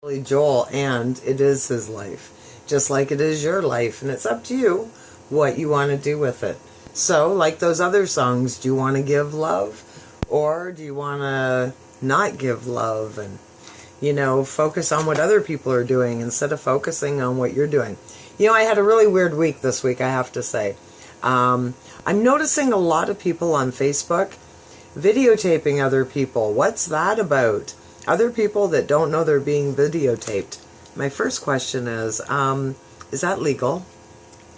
Joel, and it is his life, just like it is your life, and it's up to you what you want to do with it. So, like those other songs, do you want to give love, or do you want to not give love and, focus on what other people are doing instead of focusing on what you're doing? I had a really weird week this week, I have to say. I'm noticing a lot of people on Facebook videotaping other people. What's that about? Other people that don't know they're being videotaped. My first question is that legal?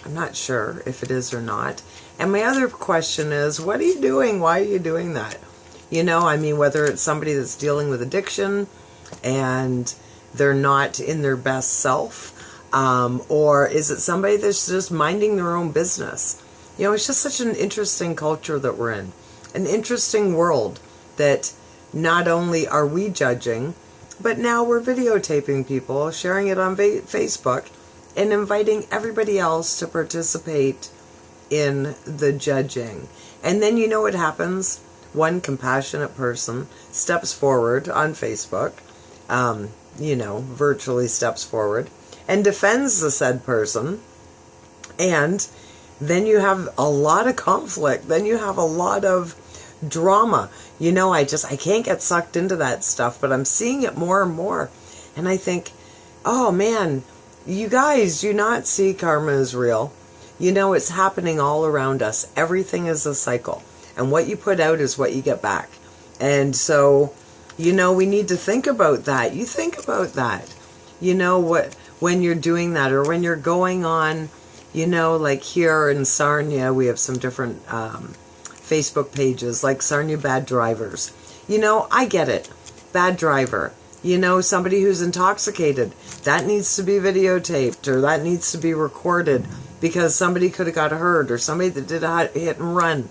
I'm not sure if it is or not. And my other question is, what are you doing? Why are you doing that? Whether it's somebody that's dealing with addiction and they're not in their best self, or is it somebody that's just minding their own business? It's just such an interesting culture that we're in. An interesting world that not only are we judging, but now we're videotaping people, sharing it on Facebook, and inviting everybody else to participate in the judging. And then you know what happens? One compassionate person steps forward on Facebook, virtually steps forward, and defends the said person. And then you have a lot of conflict. Then you have a lot of drama. I can't get sucked into that stuff, but I'm seeing it more and more. And I think, oh man, you guys do not see karma is real. It's happening all around us. Everything is a cycle. And what you put out is what you get back. And so, we need to think about that. You think about that. When you're doing that, or when you're going on, like here in Sarnia, we have some different Facebook pages, like Sarnia Bad Drivers. I get it. Bad driver. Somebody who's intoxicated. That needs to be videotaped, or that needs to be recorded, because somebody could have got hurt, or somebody that did a hit and run.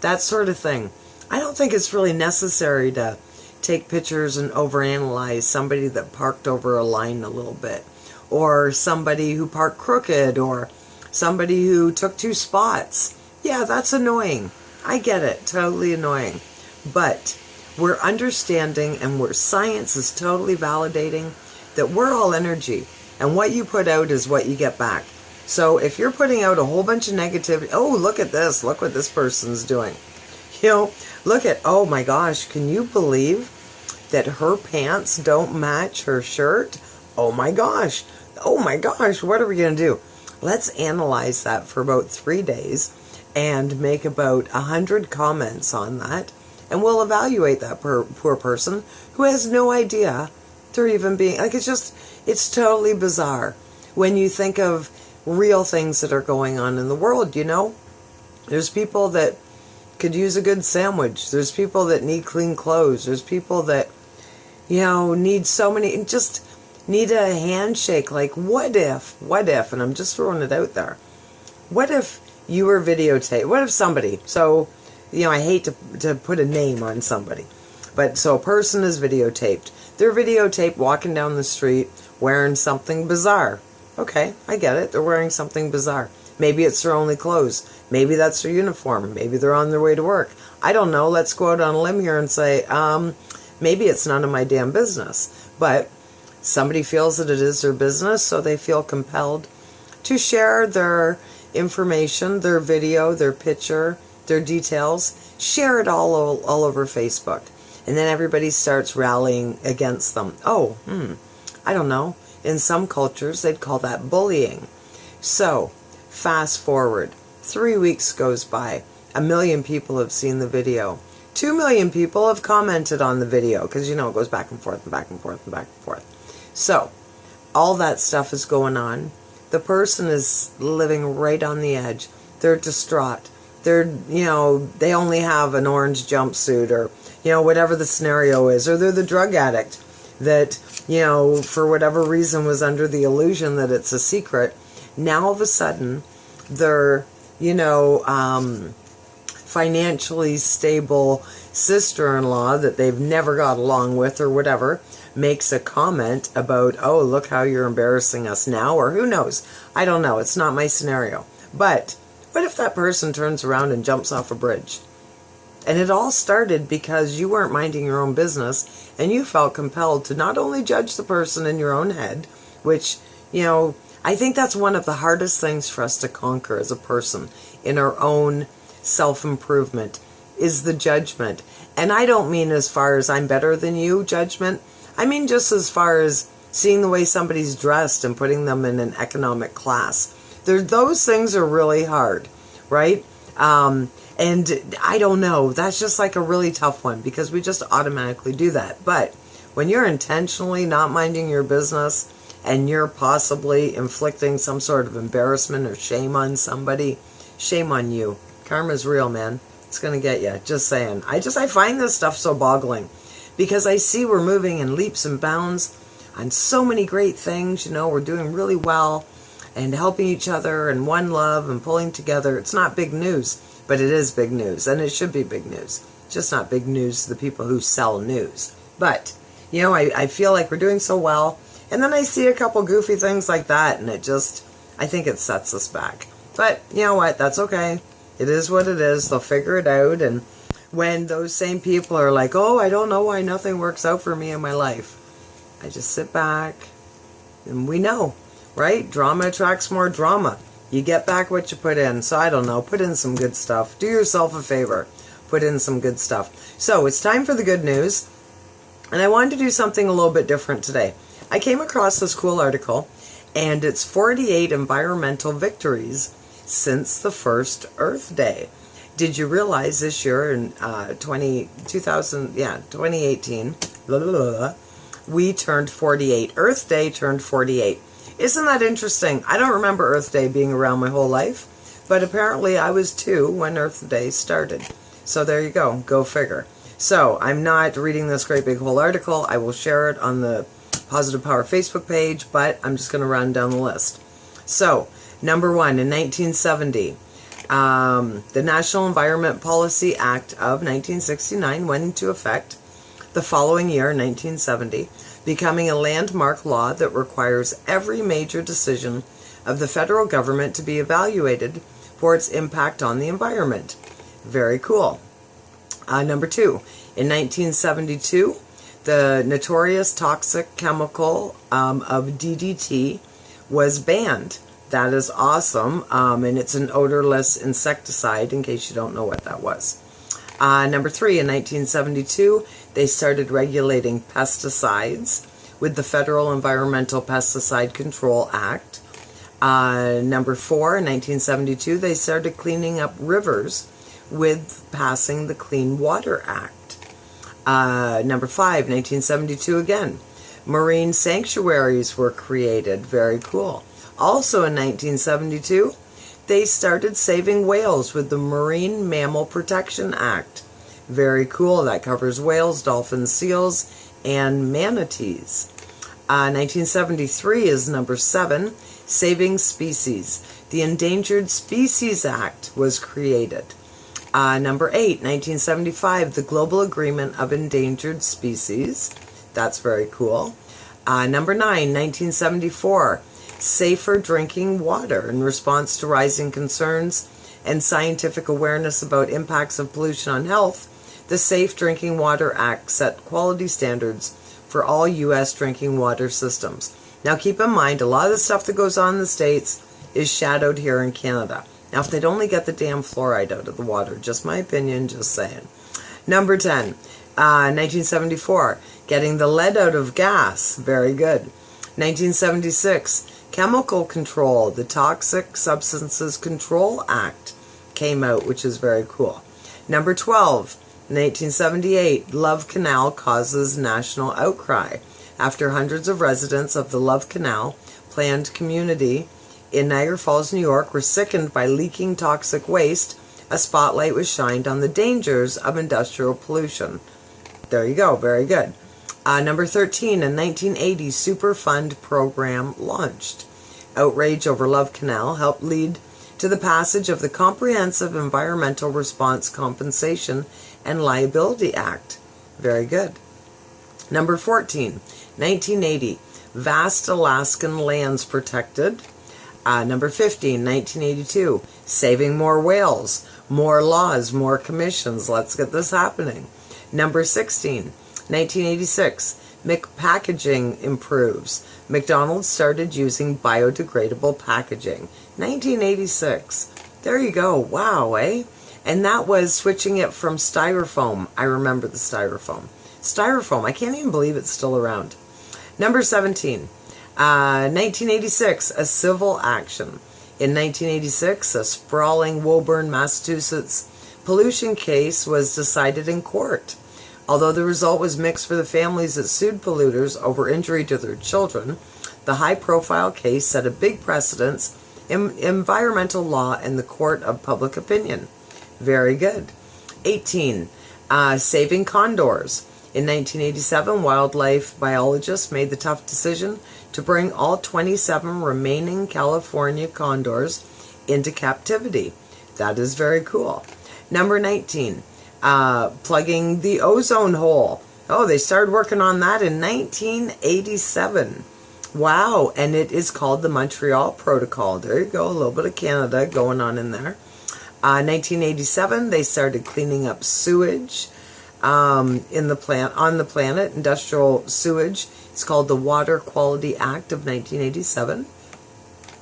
That sort of thing. I don't think it's really necessary to take pictures and overanalyze somebody that parked over a line a little bit, or somebody who parked crooked, or somebody who took two spots. Yeah, that's annoying. I get it. Totally annoying. But we're understanding, and science is totally validating that we're all energy, and what you put out is what you get back. So if you're putting out a whole bunch of negativity, oh, look at this, look what this person's doing. Look at, oh my gosh, can you believe that her pants don't match her shirt? Oh my gosh, what are we going to do? Let's analyze that for about 3 days and make about 100 comments on that. And we'll evaluate that poor person who has no idea they're even being, it's totally bizarre when you think of real things that are going on in the world. There's people that could use a good sandwich. There's people that need clean clothes. There's people that, need so many, just need a handshake. Like, what if, and I'm just throwing it out there, what if you were videotaped? What if somebody, so, I hate to put a name on somebody, but so a person is videotaped. They're videotaped walking down the street wearing something bizarre. Okay, I get it. They're wearing something bizarre. Maybe it's their only clothes. Maybe that's their uniform. Maybe they're on their way to work. I don't know. Let's go out on a limb here and say, maybe it's none of my damn business. But somebody feels that it is their business, so they feel compelled to share their information, their video, their picture, their details. Share it all over Facebook. And then everybody starts rallying against them. Oh, I don't know. In some cultures, they'd call that bullying. So, fast forward. 3 weeks goes by. 1 million people have seen the video. 2 million people have commented on the video, because, it goes back and forth and back and forth and back and forth. So, all that stuff is going on. The person is living right on the edge. They're distraught. They're, they only have an orange jumpsuit, or, whatever the scenario is. Or they're the drug addict that, for whatever reason was under the illusion that it's a secret. Now all of a sudden, their, financially stable sister-in-law that they've never got along with or whatever makes a comment about, oh, look how you're embarrassing us now, or who knows. I don't know. It's not my scenario. But what if that person turns around and jumps off a bridge? And it all started because you weren't minding your own business and you felt compelled to not only judge the person in your own head, which, I think that's one of the hardest things for us to conquer as a person in our own self-improvement is the judgment. And I don't mean as far as I'm better than you judgment. I mean just as far as seeing the way somebody's dressed and putting them in an economic class. Those things are really hard, right? And I don't know. That's just like a really tough one because we just automatically do that. But when you're intentionally not minding your business and you're possibly inflicting some sort of embarrassment or shame on somebody, shame on you. Karma's real, man. It's going to get you. Just saying. I find this stuff so boggling because I see we're moving in leaps and bounds on so many great things. We're doing really well and helping each other and one love and pulling together. It's not big news, but it is big news, and it should be big news. Just not big news to the people who sell news. But, I feel like we're doing so well, and then I see a couple goofy things like that, and I think it sets us back. But, you know what, that's okay. It is what it is. They'll figure it out, and when those same people are like, oh, I don't know why nothing works out for me in my life, I just sit back, and we know, right? Drama attracts more drama. You get back what you put in. So I don't know, put in some good stuff. Do yourself a favor. Put in some good stuff. So it's time for the good news. And I wanted to do something a little bit different today. I came across this cool article, and it's 48 environmental victories since the first Earth Day. Did you realize this year in 2018, we turned 48. Earth Day turned 48. Isn't that interesting? I don't remember Earth Day being around my whole life, but apparently I was 2 when Earth Day started. So there you go. Go figure. So I'm not reading this great big whole article. I will share it on the Positive Power Facebook page, but I'm just going to run down the list. So, number 1, in 1970, the National Environment Policy Act of 1969 went into effect. The following year, 1970, becoming a landmark law that requires every major decision of the federal government to be evaluated for its impact on the environment. Very cool. Number 2, in 1972, the notorious toxic chemical of DDT was banned. That is awesome, and it's an odorless insecticide, in case you don't know what that was. Number 3, in 1972, they started regulating pesticides with the Federal Environmental Pesticide Control Act. Number 4, in 1972, they started cleaning up rivers with passing the Clean Water Act. Number 5, 1972 again, marine sanctuaries were created. Very cool. Also in 1972, they started saving whales with the Marine Mammal Protection Act. Very cool. That covers whales, dolphins, seals, and manatees. 1973 is number 7, saving species. The Endangered Species Act was created. Number 8, 1975, the Global Agreement of Endangered Species. That's very cool. Number 9, 1974, safer drinking water. In response to rising concerns and scientific awareness about impacts of pollution on health, the Safe Drinking Water Act set quality standards for all U.S. drinking water systems. Now keep in mind, a lot of the stuff that goes on in the States is shadowed here in Canada. Now if they'd only get the damn fluoride out of the water, just my opinion, just saying. Number 10, 1974, getting the lead out of gas. Very good. 1976, chemical control, the Toxic Substances Control Act came out, which is very cool. Number 12, 1978, Love Canal causes national outcry after hundreds of residents of the Love Canal planned community in Niagara Falls, New York, were sickened by leaking toxic waste. A spotlight was shined on the dangers of industrial pollution. There you go. Very good. Number 13, a 1980 Superfund program launched. Outrage over Love Canal helped lead to the passage of the Comprehensive Environmental Response Compensation and Liability Act. Very good. Number 14, 1980, vast Alaskan lands protected. Number 15, 1982, saving more whales. More laws, more commissions. Let's get this happening. Number 16, 1986. Packaging improves. McDonald's started using biodegradable packaging. 1986. There you go. Wow, eh? And that was switching it from styrofoam. I remember the styrofoam. Styrofoam. I can't even believe it's still around. Number 17. 1986. A civil action. In 1986, a sprawling Woburn, Massachusetts pollution case was decided in court. Although the result was mixed for the families that sued polluters over injury to their children, the high-profile case set a big precedence in environmental law and the court of public opinion. Very good. 18. Saving condors. In 1987, wildlife biologists made the tough decision to bring all 27 remaining California condors into captivity. That is very cool. Number 19. Plugging the ozone hole. Oh, they started working on that in 1987. Wow, and it is called the Montreal Protocol. There you go, a little bit of Canada going on in there. 1987, they started cleaning up sewage on the planet, industrial sewage. It's called the Water Quality Act of 1987.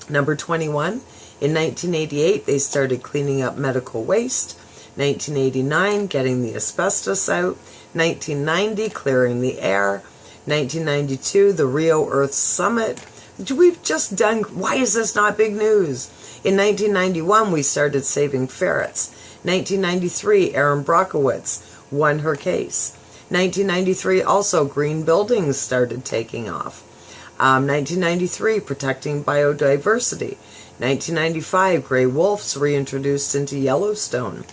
Number 21, in 1988, they started cleaning up medical waste. 1989, getting the asbestos out. 1990, clearing the air. 1992, the Rio Earth Summit. We've just done, why is this not big news? In 1991, we started saving ferrets. 1993, Erin Brockovich won her case. 1993, also green buildings started taking off. 1993, protecting biodiversity. 1995, gray wolves reintroduced into Yellowstone.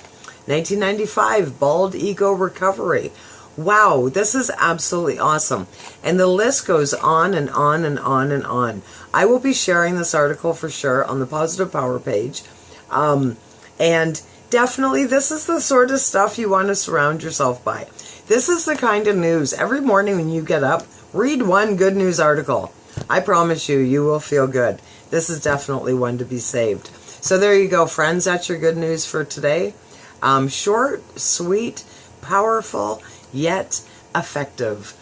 1995, bald eagle recovery. Wow, this is absolutely awesome. And the list goes on and on and on and on. I will be sharing this article for sure on the Positive Power page. And definitely, this is the sort of stuff you want to surround yourself by. This is the kind of news. Every morning when you get up, read one good news article. I promise you, you will feel good. This is definitely one to be saved. So there you go, friends. That's your good news for today. Short, sweet, powerful, yet effective.